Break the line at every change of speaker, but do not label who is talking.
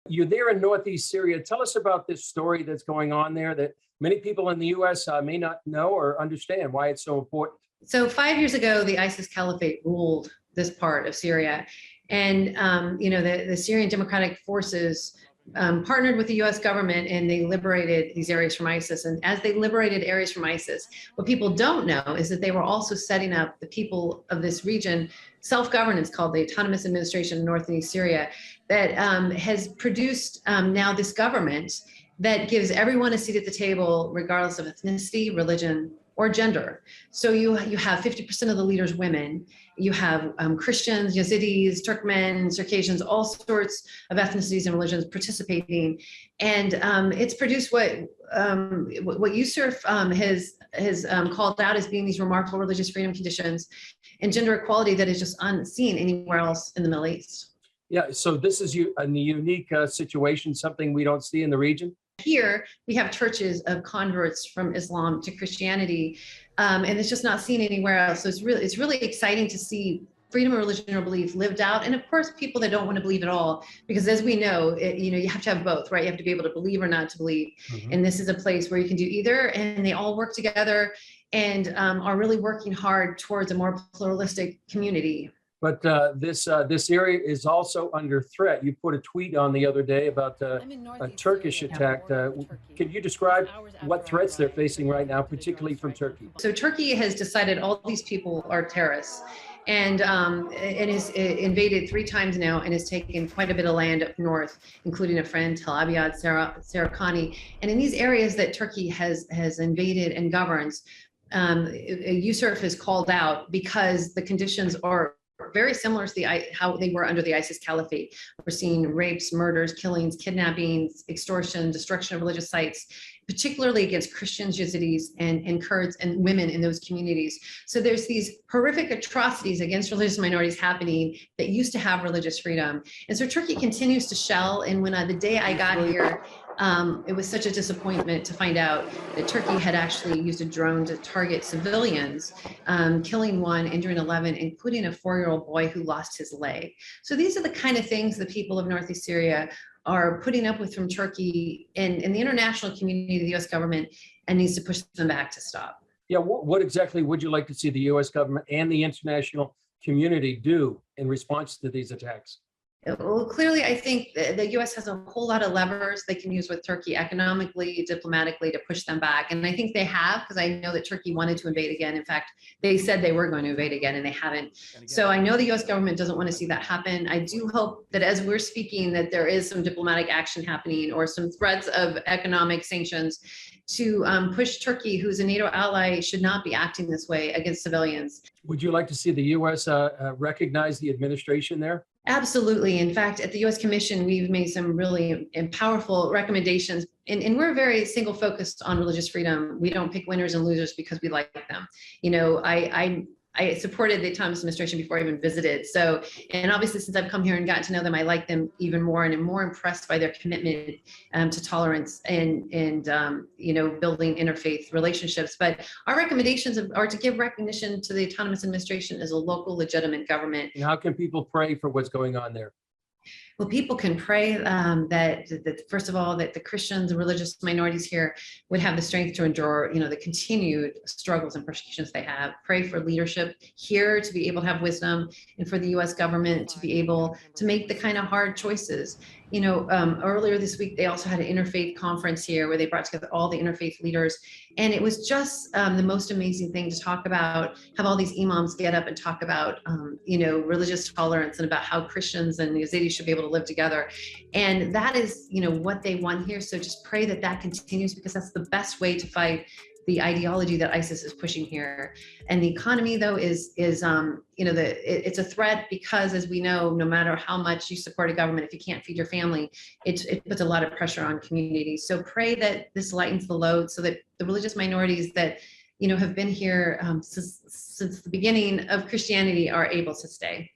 You're there in northeast Syria. Tell us about this story that's going on there that many people in the U.S. May not know or understand why it's so important.
So 5 years ago, the ISIS caliphate ruled this part of Syria. And, the Syrian Democratic Forces partnered with the U.S. government, and they liberated these areas from ISIS. And as they liberated areas from ISIS, what people don't know is that they were also setting up the people of this region self-governance called the Autonomous Administration of North and East Syria that has produced now this government that gives everyone a seat at the table, regardless of ethnicity, religion, or gender. So you have 50% of the leaders women. You have Christians, Yazidis, Turkmen, Circassians, all sorts of ethnicities and religions participating, and it's produced what USERF has called out as being these remarkable religious freedom conditions and gender equality that is just unseen anywhere else in the Middle East.
Yeah, so this is a unique situation, something we don't see in the region.
Here, we have churches of converts from Islam to Christianity, and it's just not seen anywhere else. So it's really exciting to see freedom of religion or belief lived out. And of course, people that don't want to believe at all, because as we know, you have to have both, right? You have to be able to believe or not to believe. Mm-hmm. And this is a place where you can do either, and they all work together and are really working hard towards a more pluralistic community.
But this area is also under threat. You put a tweet on the other day about a Turkish attack. Can you describe what threats they're facing right now, particularly from Turkey?
So Turkey has decided all these people are terrorists, and has invaded 3 times now and has taken quite a bit of land up north, including a friend, Tel Abyad, Sarakani. And in these areas that Turkey has invaded and governs, USERF is called out because the conditions are very similar to how they were under the ISIS caliphate. We're seeing rapes, murders, killings, kidnappings, extortion, destruction of religious sites, particularly against Christians, Yazidis, and Kurds and women in those communities. So there's these horrific atrocities against religious minorities happening that used to have religious freedom. And so Turkey continues to shell. And when the day I got here, it was such a disappointment to find out that Turkey had actually used a drone to target civilians, killing 1, injuring 11, including a 4-year-old boy who lost his leg. So these are the kind of things the people of northeast Syria are putting up with from Turkey, and the international community, the U.S. government, and needs to push them back to stop.
Yeah, what exactly would you like to see the U.S. government and the international community do in response to these attacks?
Well, clearly, I think the U.S. has a whole lot of levers they can use with Turkey economically, diplomatically, to push them back. And I think they have, because I know that Turkey wanted to invade again. In fact, they said they were going to invade again, and they haven't. So I know the U.S. government doesn't want to see that happen. I do hope that as we're speaking, that there is some diplomatic action happening or some threats of economic sanctions to push Turkey, who's a NATO ally, should not be acting this way against civilians.
Would you like to see the U.S. Recognize the administration there?
Absolutely. In fact, at the U.S. Commission, we've made some really powerful recommendations, and we're very single focused on religious freedom. We don't pick winners and losers because we like them. I supported the Autonomous Administration before I even visited. So, and obviously since I've come here and gotten to know them, I like them even more, and I'm more impressed by their commitment to tolerance and building interfaith relationships. But our recommendations are to give recognition to the Autonomous Administration as a local legitimate government.
And how can people pray for what's going on there?
Well, people can pray that first of all, that the Christians and religious minorities here would have the strength to endure, the continued struggles and persecutions they have. Pray for leadership here to be able to have wisdom, and for the U.S. government to be able to make the kind of hard choices. Earlier this week, they also had an interfaith conference here where they brought together all the interfaith leaders. And it was just the most amazing thing to talk about, have all these imams get up and talk about, religious tolerance and about how Christians and Yazidis should be able to live together. And that is, what they want here. So just pray that that continues, because that's the best way to fight the ideology that ISIS is pushing here. And the economy, though, it's a threat because, as we know, no matter how much you support a government, if you can't feed your family, it puts a lot of pressure on communities. So pray that this lightens the load so that the religious minorities that, have been here since the beginning of Christianity are able to stay.